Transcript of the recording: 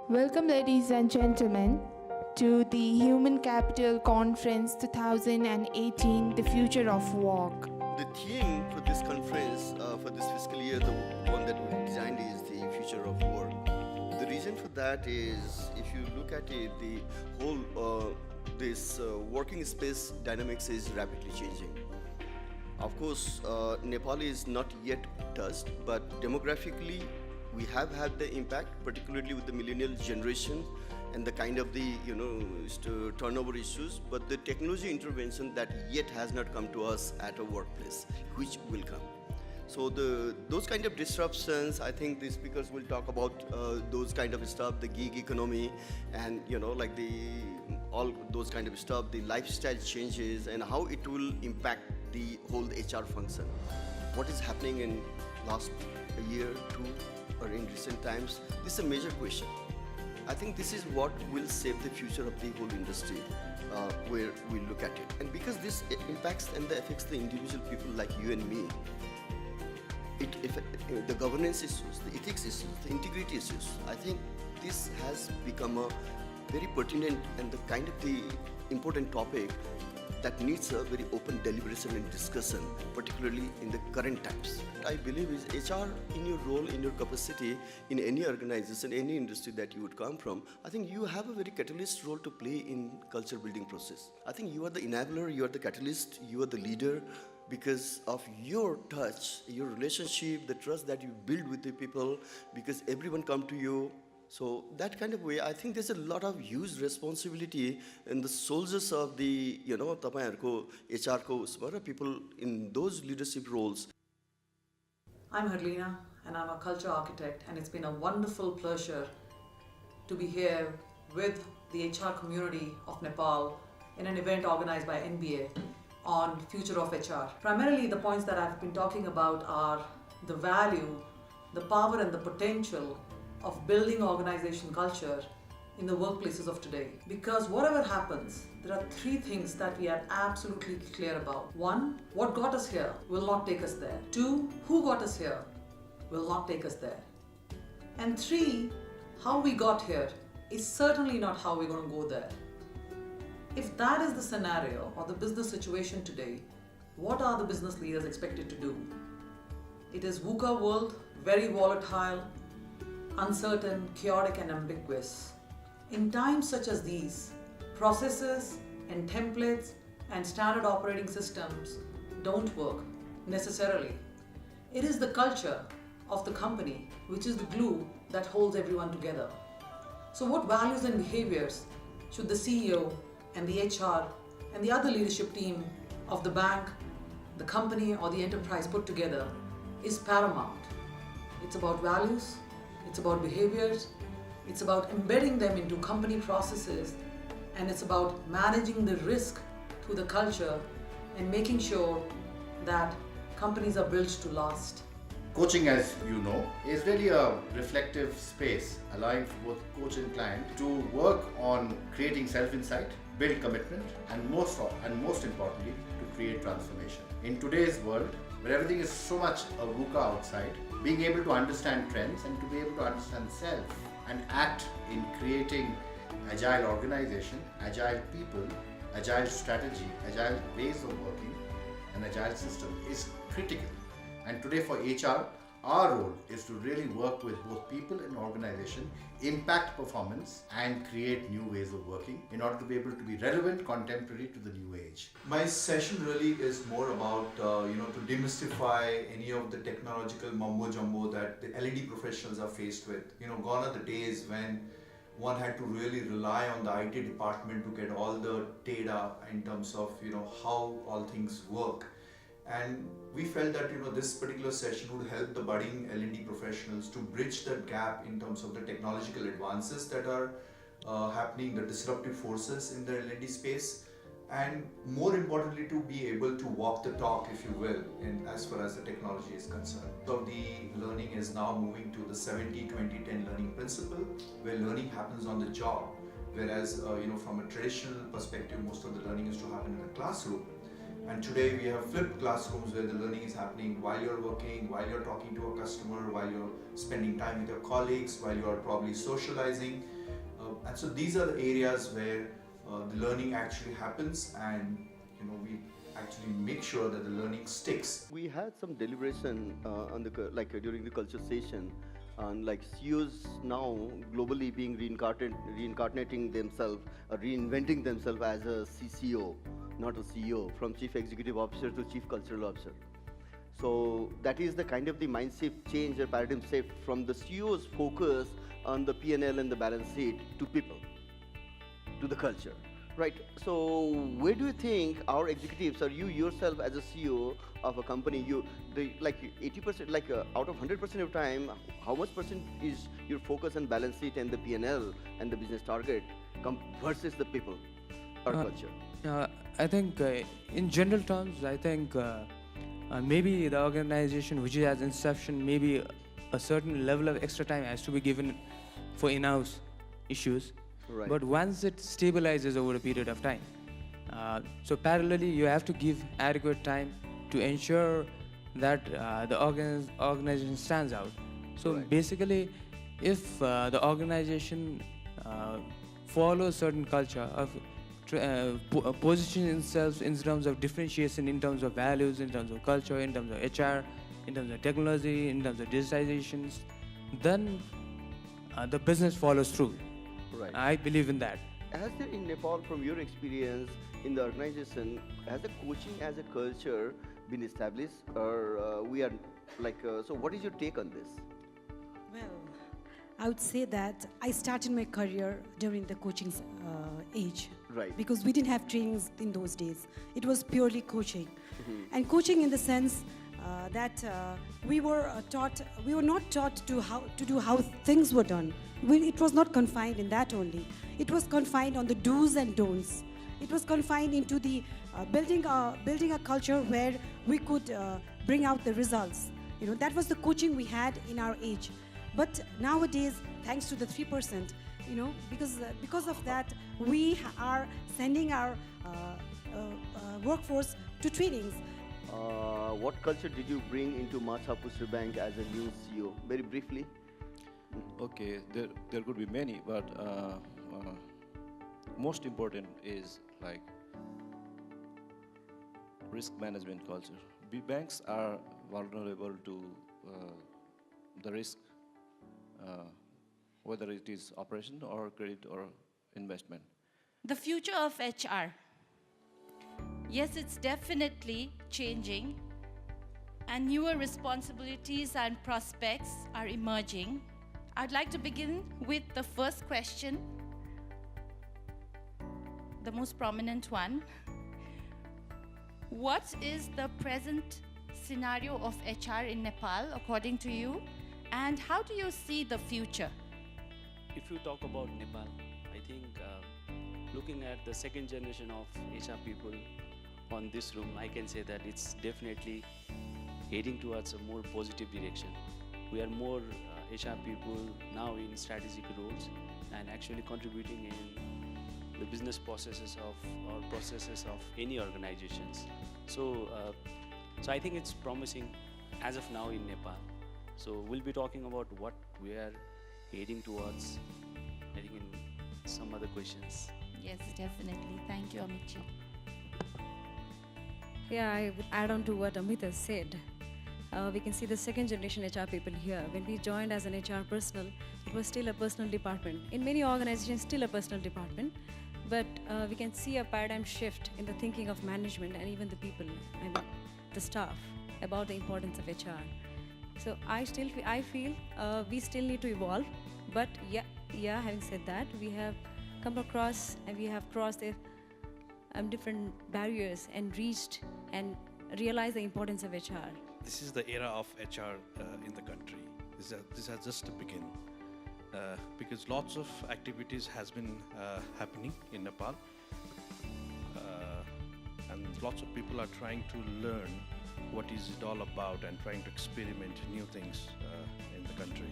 Welcome, ladies and gentlemen, to the Human Capital Conference 2018, The Future of Work. The theme for this conference, for this fiscal year, the one that we designed is the future of work. The reason for that is, if you look at it, the whole this working space dynamics is rapidly changing. Of course, Nepal is not yet touched, but demographically, we have had the impact, particularly with the millennial generation and the kind of the turnover issues. But the technology intervention that yet has not come to us at a workplace, which will come. So those kind of disruptions, I think the speakers will talk about those kind of stuff, the gig economy, and like the all those kind of stuff, the lifestyle changes, and how it will impact the whole HR function. What is happening in last a year, two, or in recent times? This is a major question. I think this is what will shape the future of the whole industry, where we look at it. And because this impacts and affects the individual people like you and me, the governance issues, the ethics issues, the integrity issues, I think this has become a very pertinent and the kind of the important topic that needs a very open deliberation and discussion, particularly in the current times. I believe is HR, in your role, in your capacity, in any organization, any industry that you would come from, I think you have a very catalyst role to play in culture building process. I think you are the enabler, you are the catalyst, you are the leader, because of your touch, your relationship, the trust that you build with the people, because everyone come to you. So that kind of way, I think there's a lot of huge responsibility in the soldiers of the, तपाईहरुको HR को उसमा र people in those leadership roles. I'm Harlina and I'm a culture architect, and it's been a wonderful pleasure to be here with the HR community of Nepal in an event organized by NBI on future of HR. Primarily the points that I've been talking about are the value, the power and the potential of building organization culture in the workplaces of today. Because whatever happens, there are three things that we are absolutely clear about. One, what got us here will not take us there. Two, who got us here will not take us there. And three, how we got here is certainly not how we're going to go there. If that is the scenario or the business situation today, what are the business leaders expected to do? It is VUCA world, very volatile, uncertain, chaotic and ambiguous. In times such as these, processes and templates and standard operating systems don't work necessarily. It is the culture of the company which is the glue that holds everyone together. So what values and behaviors should the CEO and the HR and the other leadership team of the bank, the company or the enterprise put together is paramount. It's about values, it's about behaviors, it's about embedding them into company processes, and it's about managing the risk to the culture and making sure that companies are built to last. Coaching, as you know, is really a reflective space, allowing for both coach and client to work on creating self-insight, build commitment, and most importantly, to create transformation. In today's world, where everything is so much a VUCA outside, being able to understand trends and to be able to understand self and act in creating agile organization, agile people, agile strategy, agile ways of working, an agile system is critical. And today for HR, our role is to really work with both people and organization, impact performance and create new ways of working in order to be able to be relevant, contemporary to the new age. My session really is more about to demystify any of the technological mumbo jumbo that the L&D professionals are faced with. Gone are the days when one had to really rely on the IT department to get all the data in terms of how all things work. And we felt that this particular session would help the budding L&D professionals to bridge that gap in terms of the technological advances that are happening, the disruptive forces in the L&D space, and more importantly to be able to walk the talk, if you will, in as far as the technology is concerned. So the learning is now moving to the 70-20-10 learning principle, where learning happens on the job, whereas from a traditional perspective, most of the learning is to happen in a classroom. And today we have flipped classrooms where the learning is happening while you're working, while you're talking to a customer, while you're spending time with your colleagues, while you're probably socializing. And so these are the areas where the learning actually happens, and we actually make sure that the learning sticks. We had some deliberation on the during the culture session, on like CEOs now globally being reincarnating themselves, reinventing themselves as a CCO, not a CEO, from Chief Executive Officer to Chief Cultural Officer. So that is the kind of the mindset change or paradigm shift from the CEO's focus on the P&L and the balance sheet to people, to the culture. Right. So where do you think our executives, or you yourself as a CEO of a company, 80%, out of 100% of time, how much percent is your focus on balance sheet and the P&L and the business target versus the people or culture? I think in general terms, I think maybe the organization which is at inception, maybe a certain level of extra time has to be given for in-house issues. Right. But once it stabilizes over a period of time, so parallelly you have to give adequate time to ensure that the organization stands out. So Right. basically, if the organization follows certain culture of positioning itself in terms of differentiation, in terms of values, in terms of culture, in terms of HR, in terms of technology, in terms of digitizations, then the business follows through. Right. I believe in that. Has there in Nepal, from your experience in the organization, has the coaching as a culture been established, or we are so what is your take on this? Well, I would say that I started my career during the coaching age. Right. Because we didn't have trainings in those days. It was purely coaching. And coaching in the sense that we were not taught to do how things were done. It was not confined in that only. It was confined on the do's and don'ts. It was confined into the building a culture where we could bring out the results. That was the coaching we had in our age. But nowadays, thanks to the 3%, because of that, we are sending our workforce to trainings. What culture did you bring into Mathapusri Bank as a new CEO? Very briefly. Okay, there could be many, but most important is like risk management culture. Banks are vulnerable to the risk, whether it is operation or credit or investment. The future of HR. Yes, it's definitely changing, and newer responsibilities and prospects are emerging. I'd like to begin with the first question, the most prominent one. What is the present scenario of HR in Nepal, according to you, and how do you see the future? If you talk about Nepal, I think looking at the second generation of HR people on this room, I can say that it's definitely heading towards a more positive direction. We are more HR people now in strategic roles and actually contributing in the business processes of any organizations. So I think it's promising as of now in Nepal. So we'll be talking about what we are heading towards, I think, in some other questions. Yes, definitely. Thank you, Amitji. Yeah, I would add on to what Amit has said. We can see the second generation HR people here. When we joined as an HR personnel, it was still a personal department. In many organizations, still a personal department. But we can see a paradigm shift in the thinking of management and even the people, the staff, about the importance of HR. So I feel we still need to evolve. But yeah, having said that, we have come across and we have crossed the different barriers and reached and realized the importance of HR. This is the era of HR in the country. This has just to begin because lots of activities has been happening in Nepal and lots of people are trying to learn what is it all about and trying to experiment new things in the country.